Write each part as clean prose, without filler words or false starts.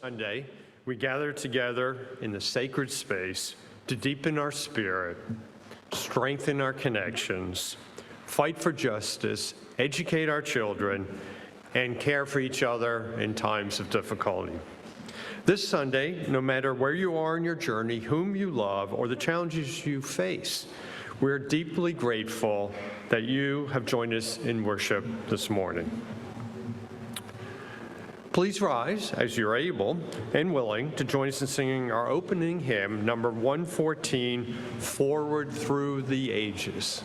Sunday, we gather together in the sacred space to deepen our spirit, strengthen our connections, fight for justice, educate our children, and care for each other in times of difficulty. This Sunday, no matter where you are in your journey, whom you love, or the challenges you face, we're deeply grateful that you have joined us in worship this morning. Please rise as you're able and willing to join us in singing our opening hymn, number 114, Forward Through the Ages.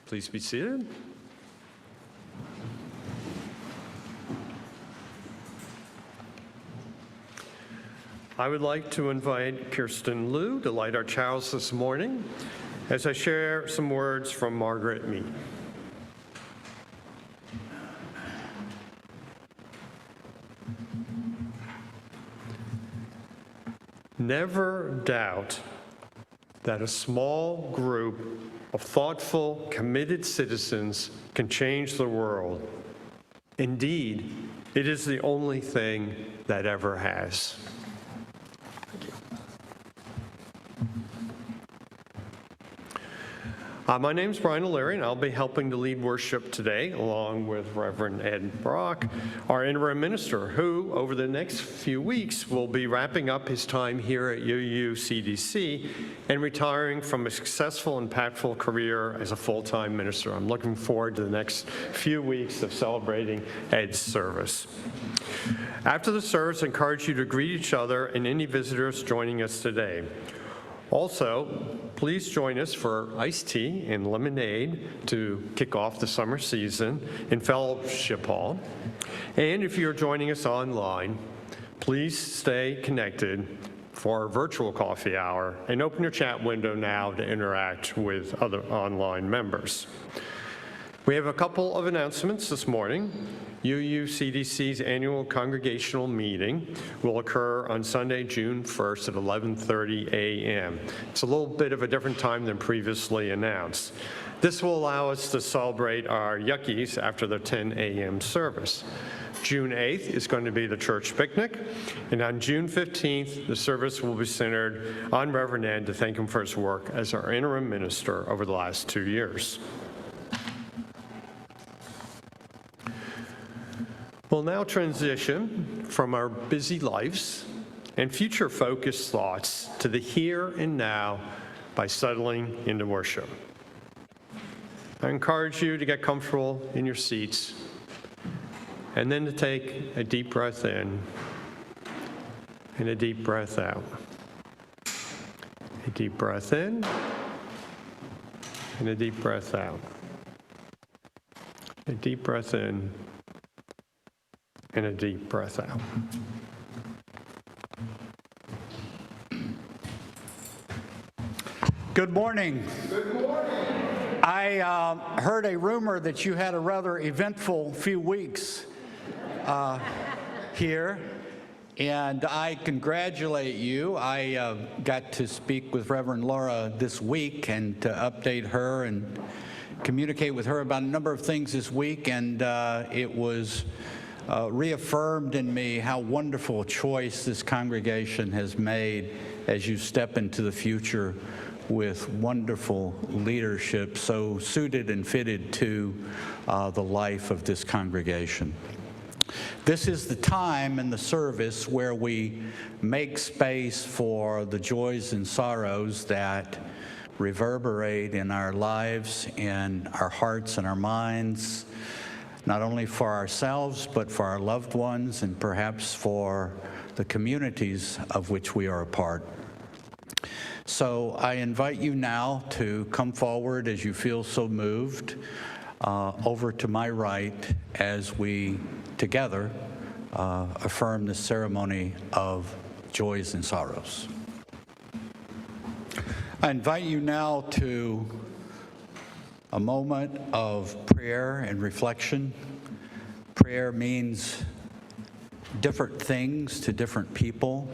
Please be seated. I would like to invite Kirsten Liu to light our chalice this morning as I share some words from Margaret Mead. Never doubt that a small group of thoughtful, committed citizens can change the world. Indeed, it is the only thing that ever has. Thank you. My name's Brian O'Leary, and I'll be helping to lead worship today, along with Reverend Ed Brock, our interim minister, who, over the next few weeks, will be wrapping up his time here at UUCDC and retiring from a successful, impactful career as a full-time minister. I'm looking forward to the next few weeks of celebrating Ed's service. After the service, I encourage you to greet each other and any visitors joining us today. Also, please join us for iced tea and lemonade to kick off the summer season in Fellowship Hall. And if you're joining us online, please stay connected for our virtual coffee hour and open your chat window now to interact with other online members. We have a couple of announcements this morning. UUCDC's annual congregational meeting will occur on Sunday, June 1st at 11:30 a.m. It's a little bit of a different time than previously announced. This will allow us to celebrate our Yuckies after the 10 a.m. service. June 8th is going to be the church picnic, and on June 15th, the service will be centered on Reverend Ed to thank him for his work as our interim minister over the last 2 years. We'll now transition from our busy lives and future-focused thoughts to the here and now by settling into worship. I encourage you to get comfortable in your seats and then to take a deep breath in and a deep breath out. A deep breath in and a deep breath out. A deep breath in and a deep breath out. Good morning. Good morning. I heard a rumor that you had a rather eventful few weeks here, and I congratulate you. I got to speak with Reverend Laura this week and to update her and communicate with her about a number of things this week, and it was reaffirmed in me how wonderful a choice this congregation has made as you step into the future with wonderful leadership so suited and fitted to the life of this congregation. This is the time in the service where we make space for the joys and sorrows that reverberate in our lives, in our hearts and our minds, not only for ourselves, but for our loved ones and perhaps for the communities of which we are a part. So I invite you now to come forward as you feel so moved, over to my right as we together affirm the ceremony of joys and sorrows. I invite you now to a moment of prayer and reflection. Prayer means different things to different people.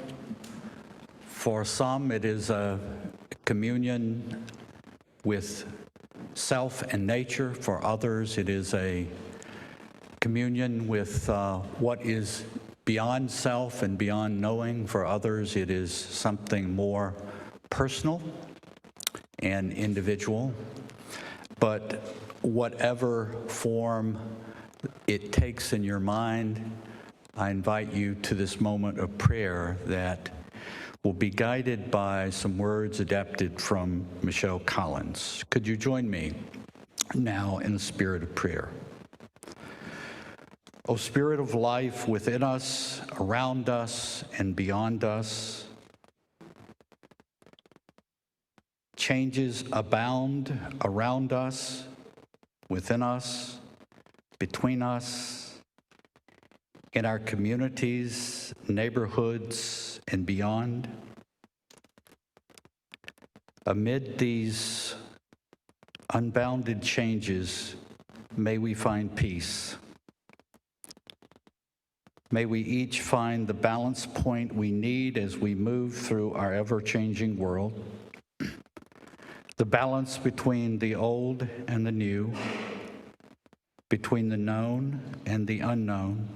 For some, it is a communion with self and nature. For others, it is a communion with what is beyond self and beyond knowing. For others, it is something more personal and individual. But whatever form it takes in your mind, I invite you to this moment of prayer that will be guided by some words adapted from Michelle Collins. Could you join me now in the spirit of prayer? O Spirit of life within us, around us, and beyond us, changes abound around us, within us, between us, in our communities, neighborhoods, and beyond. Amid these unbounded changes, may we find peace. May we each find the balance point we need as we move through our ever-changing world. The balance between the old and the new, between the known and the unknown,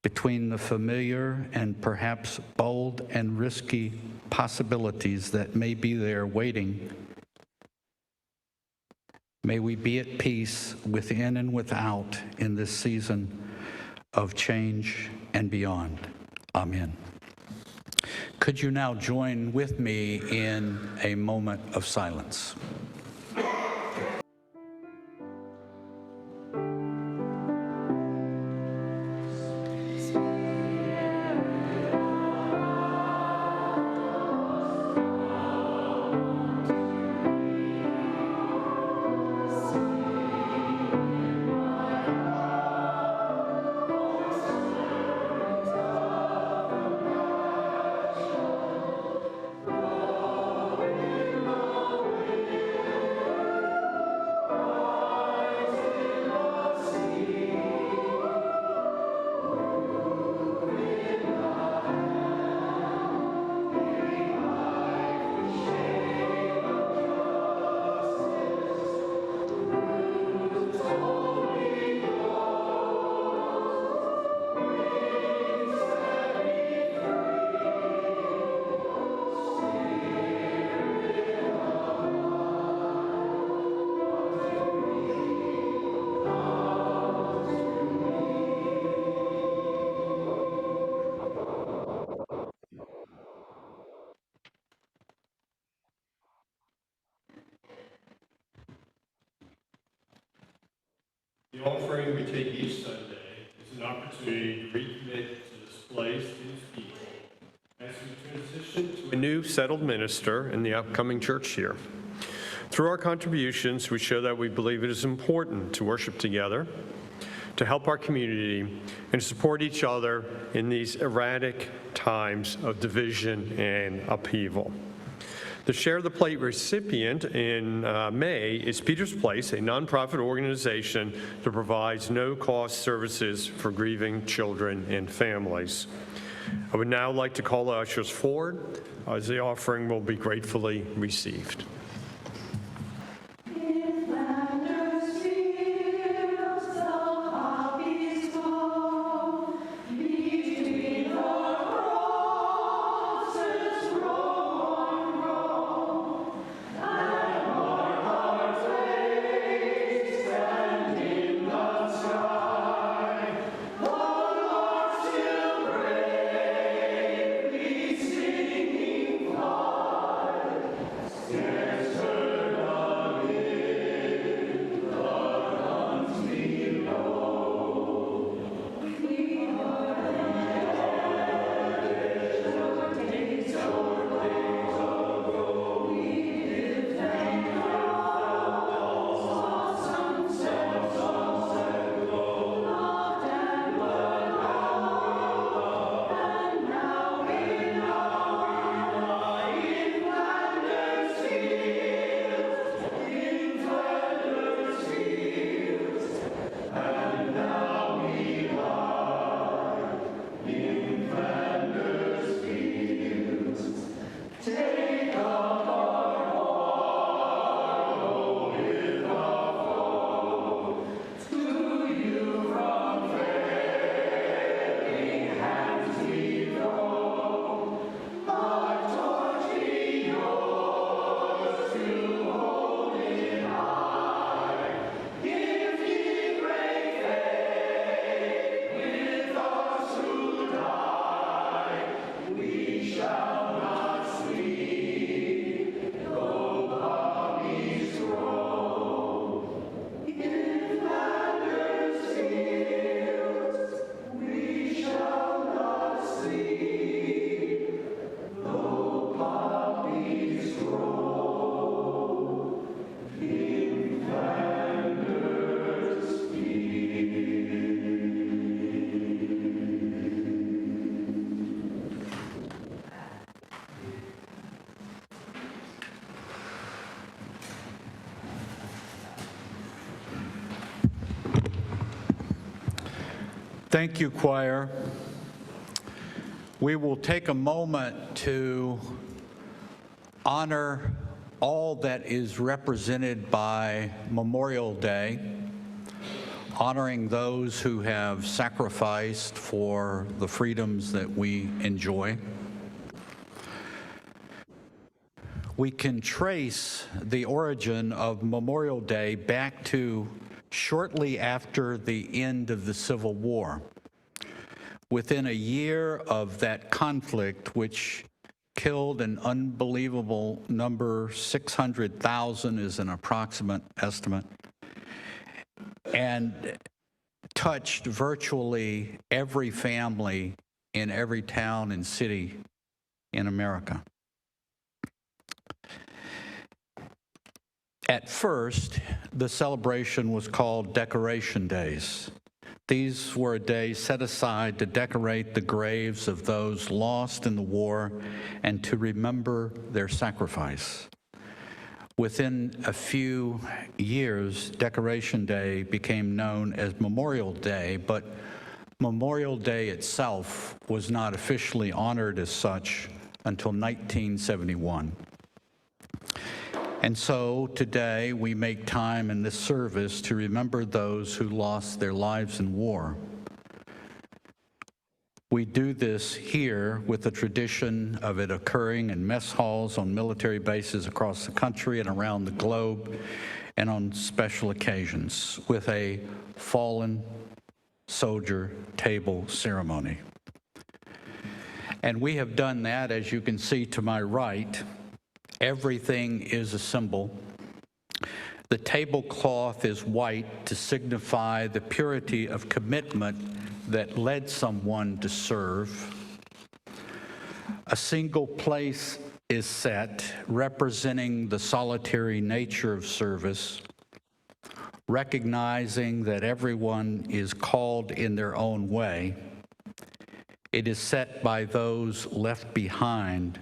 between the familiar and perhaps bold and risky possibilities that may be there waiting. May we be at peace within and without in this season of change and beyond. Amen. Could you now join with me in a moment of silence? The offering we take each Sunday is an opportunity to recommit to this place and its people as we transition to a new settled minister in the upcoming church year. Through our contributions, we show that we believe it is important to worship together, to help our community, and to support each other in these erratic times of division and upheaval. The Share the Plate recipient in May is Peter's Place, a nonprofit organization that provides no-cost services for grieving children and families. I would now like to call the ushers forward as the offering will be gratefully received. Thank you, choir. We will take a moment to honor all that is represented by Memorial Day, honoring those who have sacrificed for the freedoms that we enjoy. We can trace the origin of Memorial Day back to shortly after the end of the Civil War. Within a year of that conflict, which killed an unbelievable number, 600,000 is an approximate estimate, and touched virtually every family in every town and city in America. At first, the celebration was called Decoration Days. These were days set aside to decorate the graves of those lost in the war and to remember their sacrifice. Within a few years, Decoration Day became known as Memorial Day, but Memorial Day itself was not officially honored as such until 1971. And so today we make time in this service to remember those who lost their lives in war. We do this here with the tradition of it occurring in mess halls on military bases across the country and around the globe, and on special occasions with a fallen soldier table ceremony. And we have done that, as you can see to my right. Everything is a symbol. The tablecloth is white to signify the purity of commitment that led someone to serve. A single place is set, representing the solitary nature of service, recognizing that everyone is called in their own way. It is set by those left behind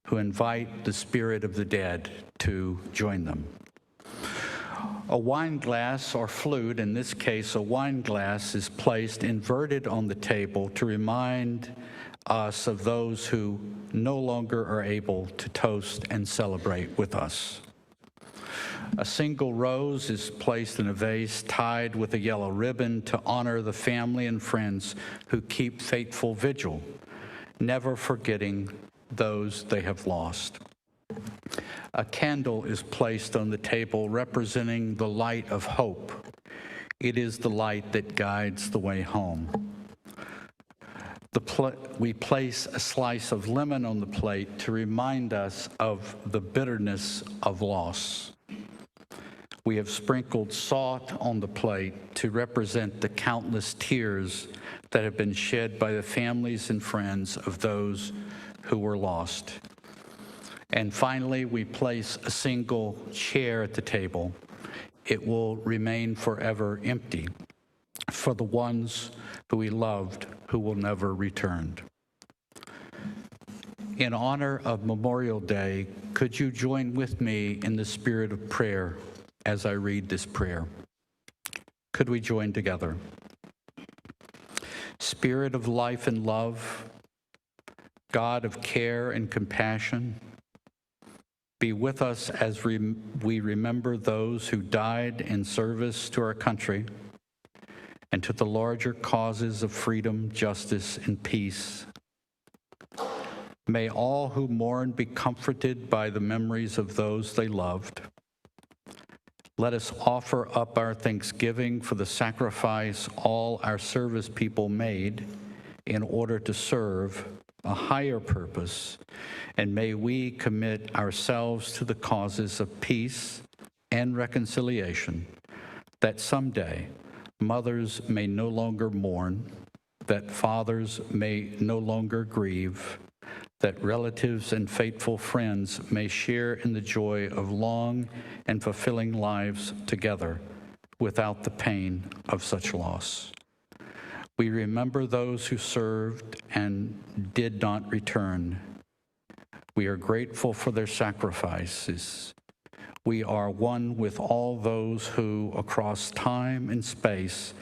who invite the spirit of the dead to join them. A wine glass or flute, in this case a wine glass, is placed inverted on the table to remind us of those who no longer are able to toast and celebrate with us. A single rose is placed in a vase tied with a yellow ribbon to honor the family and friends who keep faithful vigil, never forgetting those they have lost. A candle is placed on the table representing the light of hope. It is the light that guides the way home. We place a slice of lemon on the plate to remind us of the bitterness of loss. We have sprinkled salt on the plate to represent the countless tears that have been shed by the families and friends of those who were lost. And finally, we place a single chair at the table. It will remain forever empty for the ones who we loved who will never return. In honor of Memorial Day, could you join with me in the spirit of prayer as I read this prayer? Could we join together? Spirit of life and love, God of care and compassion, be with us as we remember those who died in service to our country and to the larger causes of freedom, justice, and peace. May all who mourn be comforted by the memories of those they loved. Let us offer up our thanksgiving for the sacrifice all our service people made in order to serve a higher purpose, and may we commit ourselves to the causes of peace and reconciliation, that someday mothers may no longer mourn, that fathers may no longer grieve, that relatives and faithful friends may share in the joy of long and fulfilling lives together without the pain of such loss. We remember those who served and did not return. We are grateful for their sacrifices. We are one with all those who, across time and space,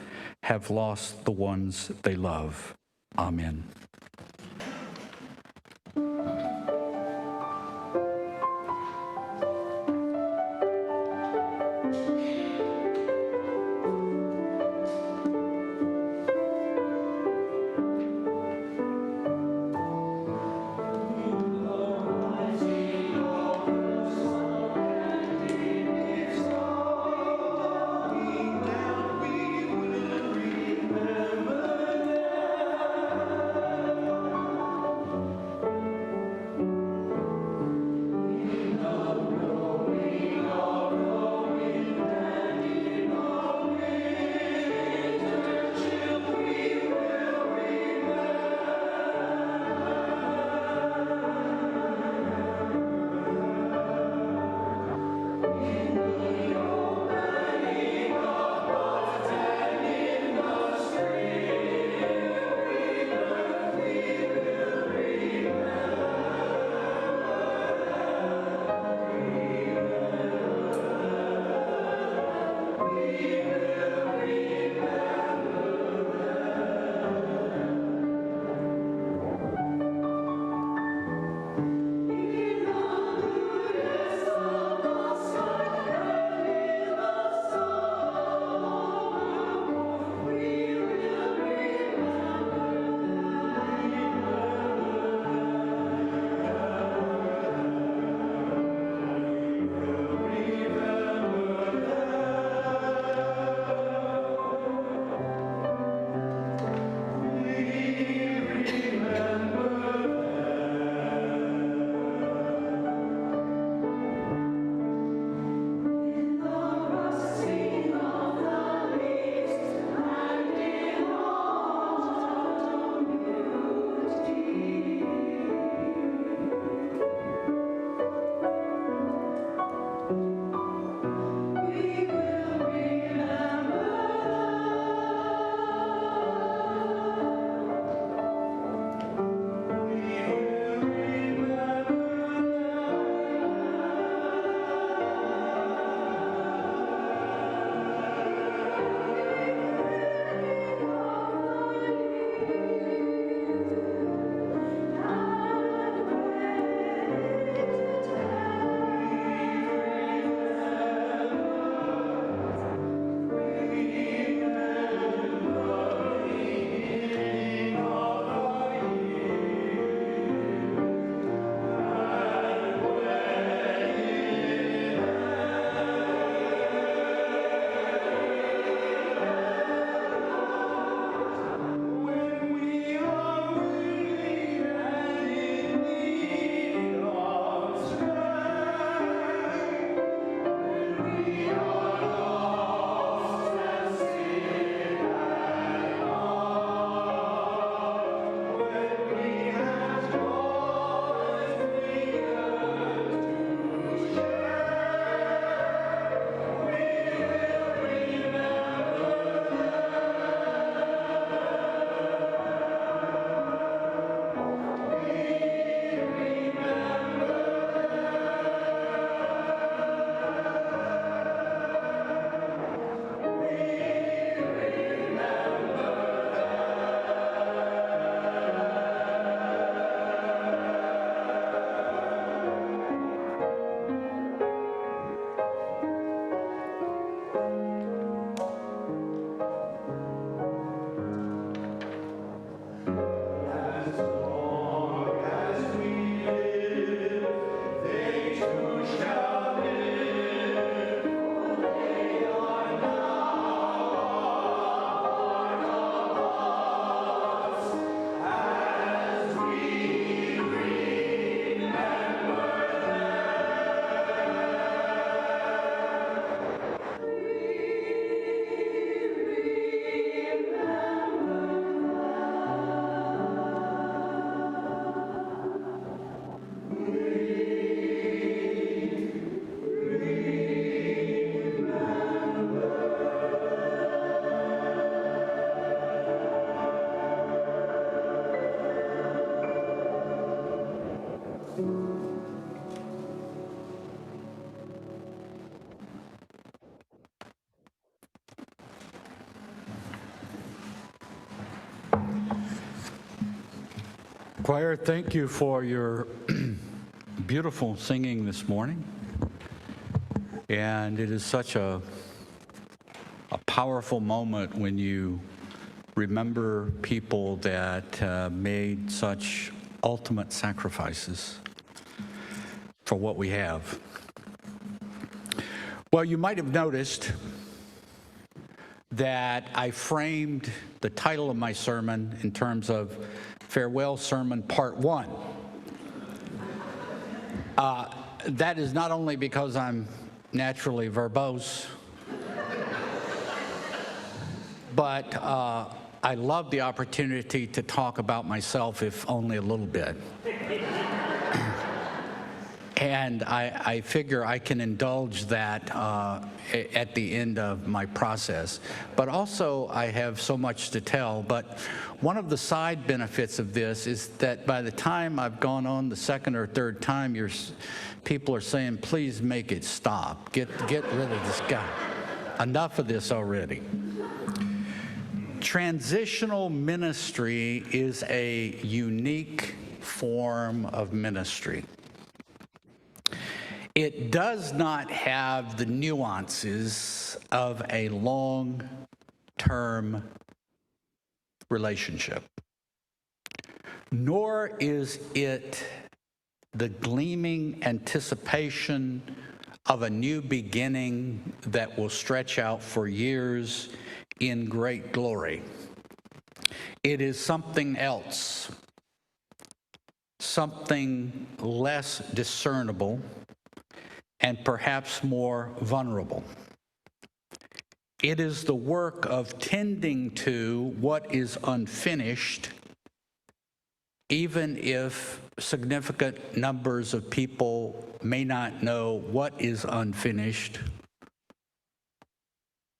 have lost the ones they love. Amen. Choir, thank you for your beautiful singing this morning. And it is such a powerful moment when you remember people that made such ultimate sacrifices for what we have. Well, you might have noticed that I framed the title of my sermon in terms of Farewell Sermon Part 1. That is not only because I'm naturally verbose, but I love the opportunity to talk about myself, if only a little bit. And I figure I can indulge that at the end of my process. But also, I have so much to tell. But one of the side benefits of this is that by the time I've gone on the second or third time, people are saying, please make it stop. Get rid of this guy. Enough of this already. Transitional ministry is a unique form of ministry. It does not have the nuances of a long-term relationship, nor is it the gleaming anticipation of a new beginning that will stretch out for years in great glory. It is something else, something less discernible, and perhaps more vulnerable. It is the work of tending to what is unfinished, even if significant numbers of people may not know what is unfinished,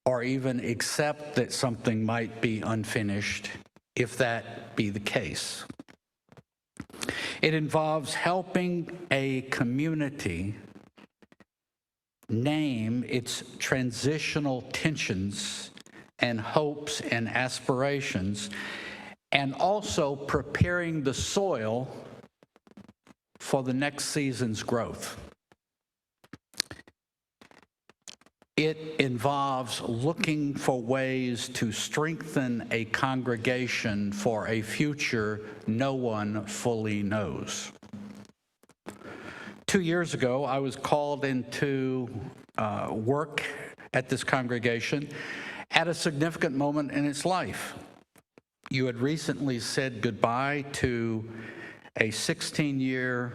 or even accept that something might be unfinished, if that be the case. It involves helping a community name its transitional tensions and hopes and aspirations, and also preparing the soil for the next season's growth. It involves looking for ways to strengthen a congregation for a future no one fully knows. 2 years ago, I was called into work at this congregation at a significant moment in its life. You had recently said goodbye to a 16-year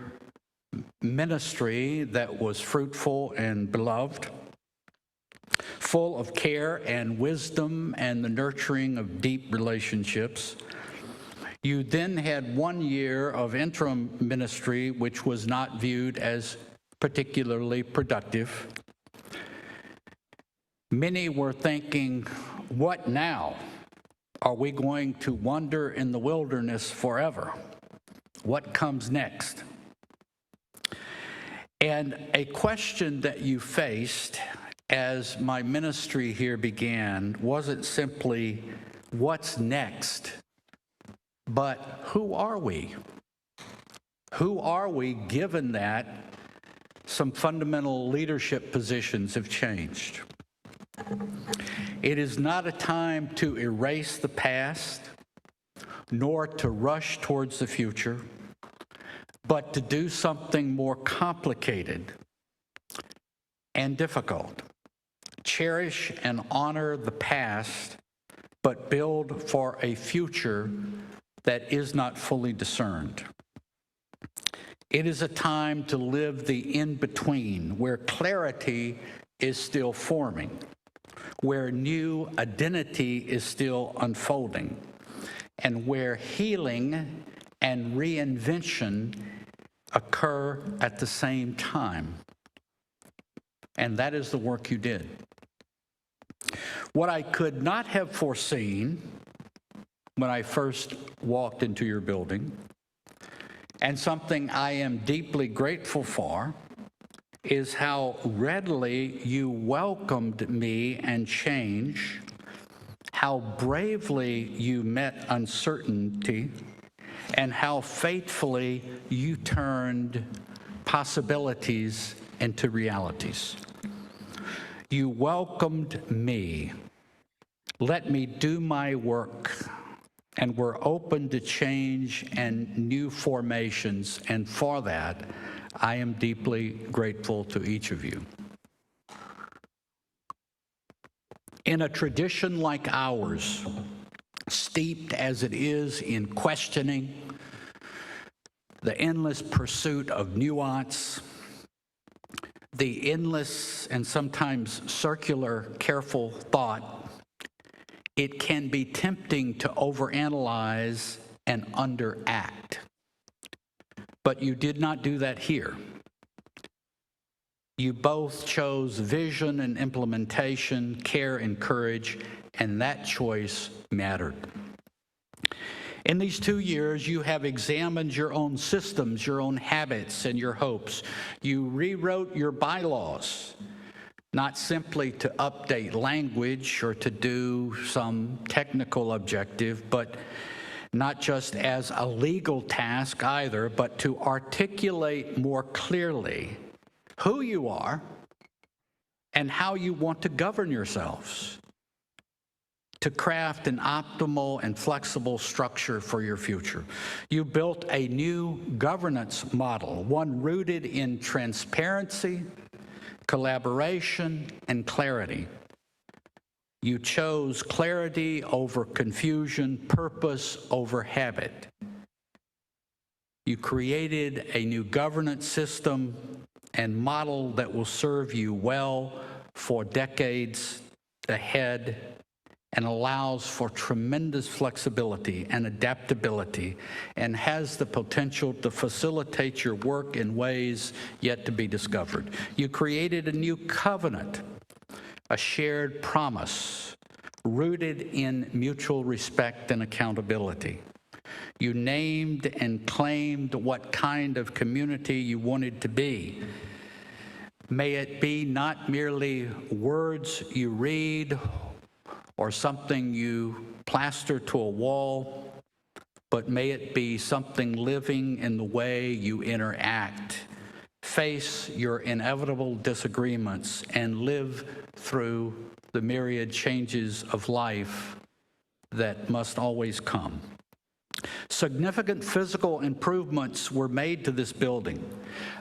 ministry that was fruitful and beloved, full of care and wisdom and the nurturing of deep relationships. You then had 1 year of interim ministry, which was not viewed as particularly productive. Many were thinking, what now? Are we going to wander in the wilderness forever? What comes next? And a question that you faced as my ministry here began wasn't simply, what's next? But who are we? Who are we given that some fundamental leadership positions have changed? It is not a time to erase the past, nor to rush towards the future, but to do something more complicated and difficult. Cherish and honor the past, but build for a future that is not fully discerned. It is a time to live the in-between, where clarity is still forming, where new identity is still unfolding, and where healing and reinvention occur at the same time. And that is the work you did. What I could not have foreseen when I first walked into your building, and something I am deeply grateful for, is how readily you welcomed me and change, how bravely you met uncertainty, and how faithfully you turned possibilities into realities. You welcomed me, let me do my work, and were open to change and new formations, and for that, I am deeply grateful to each of you. In a tradition like ours, steeped as it is in questioning, the endless pursuit of nuance, the endless and sometimes circular careful thought, it can be tempting to overanalyze and underact. But you did not do that here. You both chose vision and implementation, care and courage, and that choice mattered. In these 2 years, you have examined your own systems, your own habits, and your hopes. You rewrote your bylaws, not simply to update language or to do some technical objective, but not just as a legal task either, but to articulate more clearly who you are and how you want to govern yourselves, to craft an optimal and flexible structure for your future. You built a new governance model, one rooted in transparency, collaboration, and clarity. You chose clarity over confusion, purpose over habit. You created a new governance system and model that will serve you well for decades ahead and allows for tremendous flexibility and adaptability and has the potential to facilitate your work in ways yet to be discovered. You created a new covenant, a shared promise rooted in mutual respect and accountability. You named and claimed what kind of community you wanted to be. May it be not merely words you read or something you plaster to a wall, but may it be something living in the way you interact, face your inevitable disagreements, and live through the myriad changes of life that must always come. Significant physical improvements were made to this building,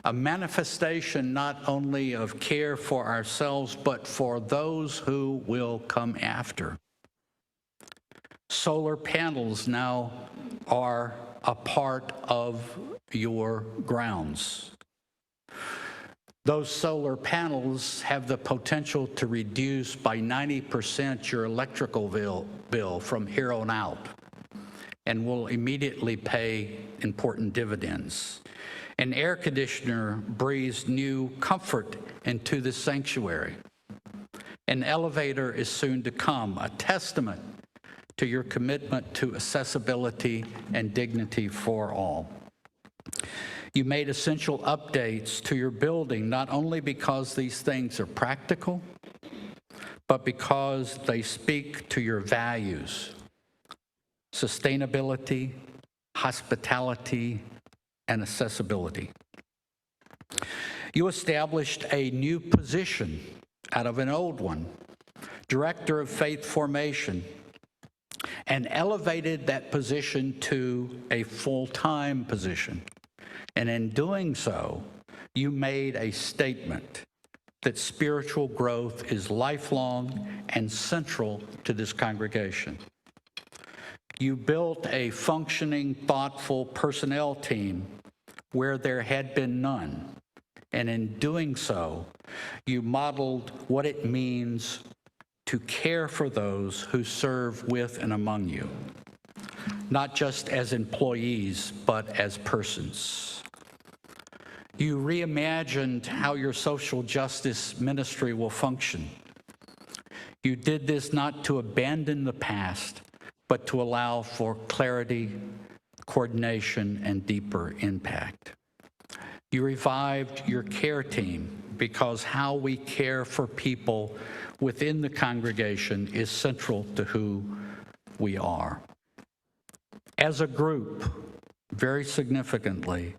a manifestation not only of care for ourselves, but for those who will come after. Solar panels now are a part of your grounds. Those solar panels have the potential to reduce by 90% your electrical bill from here on out, and will immediately pay important dividends. An air conditioner breathes new comfort into this sanctuary. An elevator is soon to come, a testament to your commitment to accessibility and dignity for all. You made essential updates to your building, not only because these things are practical, but because they speak to your values: sustainability, hospitality, and accessibility. You established a new position out of an old one, Director of Faith Formation, and elevated that position to a full-time position. And in doing so, you made a statement that spiritual growth is lifelong and central to this congregation. You built a functioning, thoughtful personnel team where there had been none. And in doing so, you modeled what it means to care for those who serve with and among you, not just as employees, but as persons. You reimagined how your social justice ministry will function. You did this not to abandon the past, but to allow for clarity, coordination, and deeper impact. You revived your care team because how we care for people within the congregation is central to who we are. As a group, very significantly,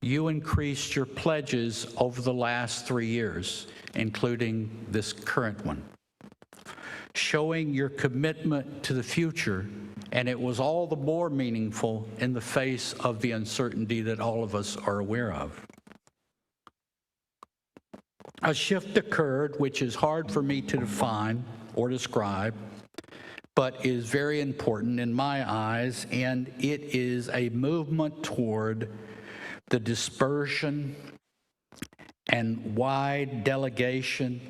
you increased your pledges over the last 3 years, including this current one, showing your commitment to the future, and it was all the more meaningful in the face of the uncertainty that all of us are aware of. A shift occurred, which is hard for me to define or describe, but is very important in my eyes, and it is a movement toward the dispersion and wide delegation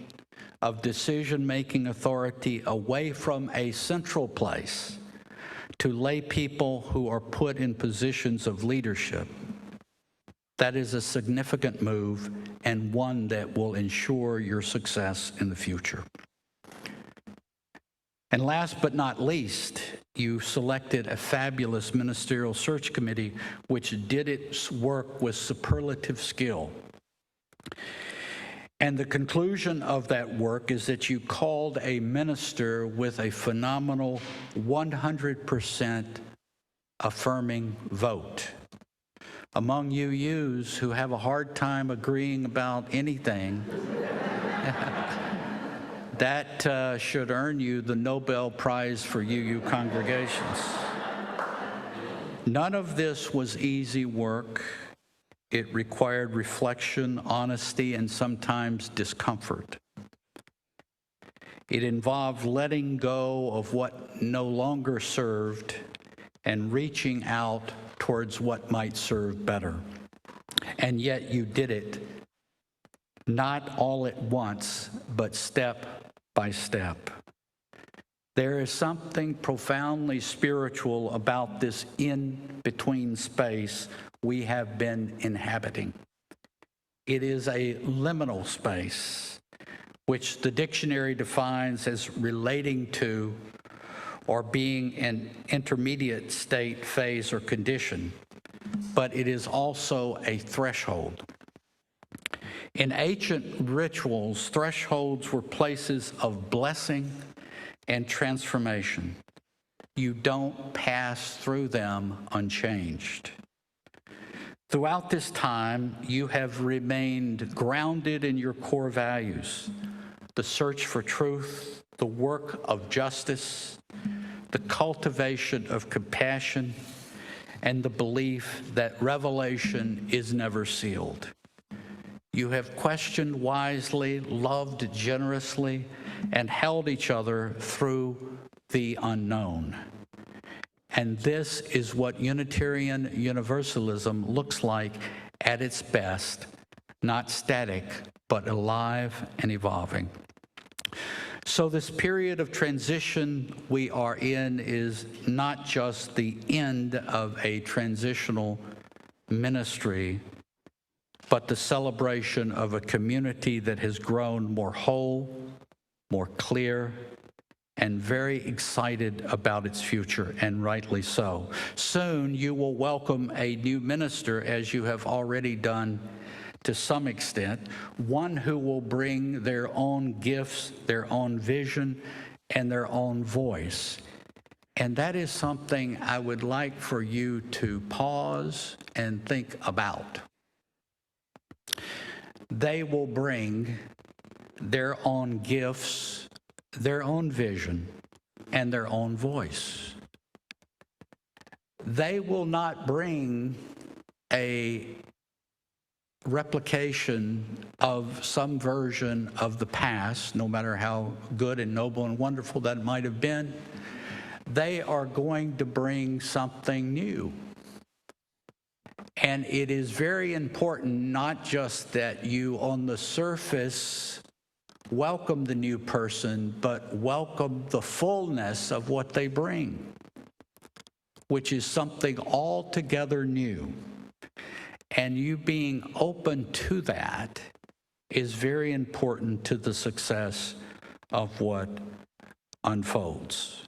of decision-making authority away from a central place to lay people who are put in positions of leadership. That is a significant move and one that will ensure your success in the future. And last but not least, you selected a fabulous ministerial search committee which did its work with superlative skill. And the conclusion of that work is that you called a minister with a phenomenal 100% affirming vote. Among UUs who have a hard time agreeing about anything, that should earn you the Nobel Prize for UU congregations. None of this was easy work. It required reflection, honesty, and sometimes discomfort. It involved letting go of what no longer served and reaching out towards what might serve better. And yet you did it, not all at once, but step by step. There is something profoundly spiritual about this in-between space we have been inhabiting. It is a liminal space, which the dictionary defines as relating to or being an intermediate state, phase, or condition, but it is also a threshold. In ancient rituals, thresholds were places of blessing and transformation. You don't pass through them unchanged. Throughout this time, you have remained grounded in your core values, the search for truth, the work of justice, the cultivation of compassion, and the belief that revelation is never sealed. You have questioned wisely, loved generously, and held each other through the unknown. And this is what Unitarian Universalism looks like at its best, not static, but alive and evolving. So this period of transition we are in is not just the end of a transitional ministry, but the celebration of a community that has grown more whole, more clear, and very excited about its future, and rightly so. Soon you will welcome a new minister, as you have already done to some extent, one who will bring their own gifts, their own vision, and their own voice. And that is something I would like for you to pause and think about. They will bring their own gifts, their own vision, and their own voice. They will not bring a replication of some version of the past, no matter how good and noble and wonderful that might have been. They are going to bring something new. And it is very important not just that you on the surface welcome the new person, but welcome the fullness of what they bring, which is something altogether new. And you being open to that is very important to the success of what unfolds.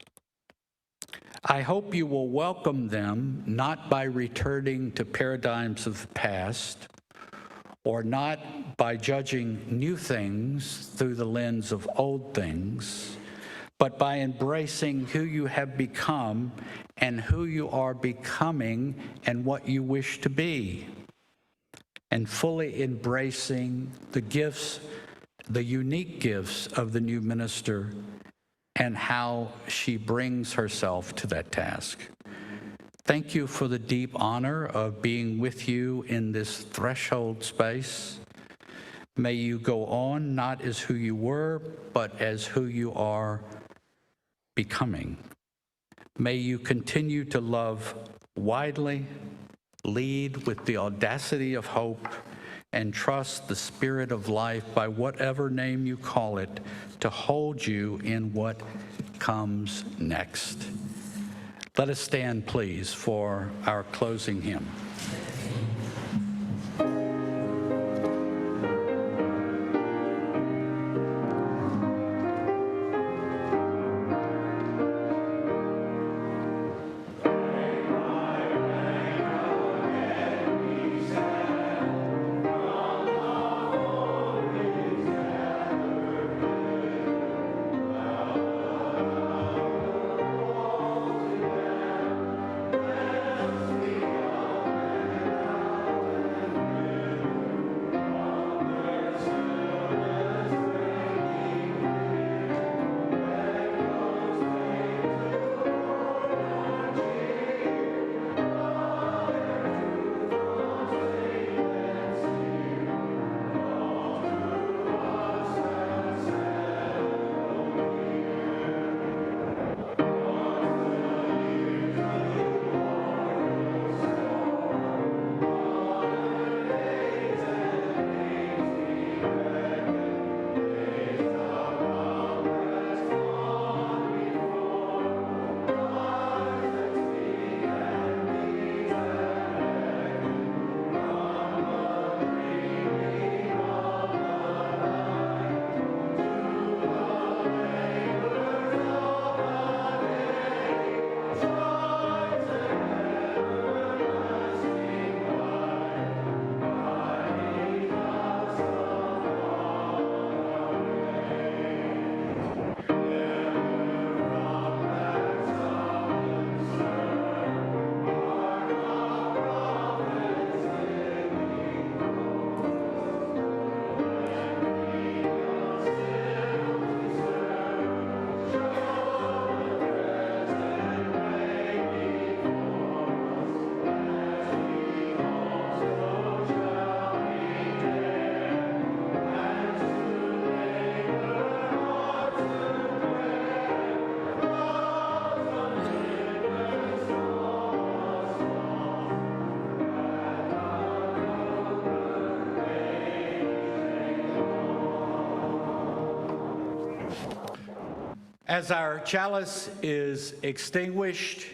I hope you will welcome them not by returning to paradigms of the past, or not by judging new things through the lens of old things, but by embracing who you have become and who you are becoming and what you wish to be, and fully embracing the gifts, the unique gifts of the new minister and how she brings herself to that task. Thank you for the deep honor of being with you in this threshold space. May you go on not as who you were, but as who you are becoming. May you continue to love widely, lead with the audacity of hope, and trust the Spirit of life, by whatever name you call it, to hold you in what comes next. Let us stand, please, for our closing hymn. As our chalice is extinguished,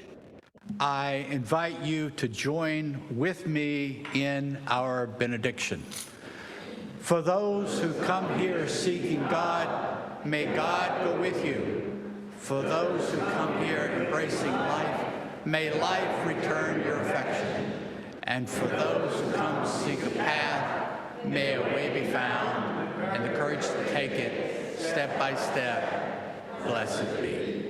I invite you to join with me in our benediction. For those who come here seeking God, may God go with you. For those who come here embracing life, may life return your affection. And for those who come seek a path, may a way be found and the courage to take it step by step. Blessed be.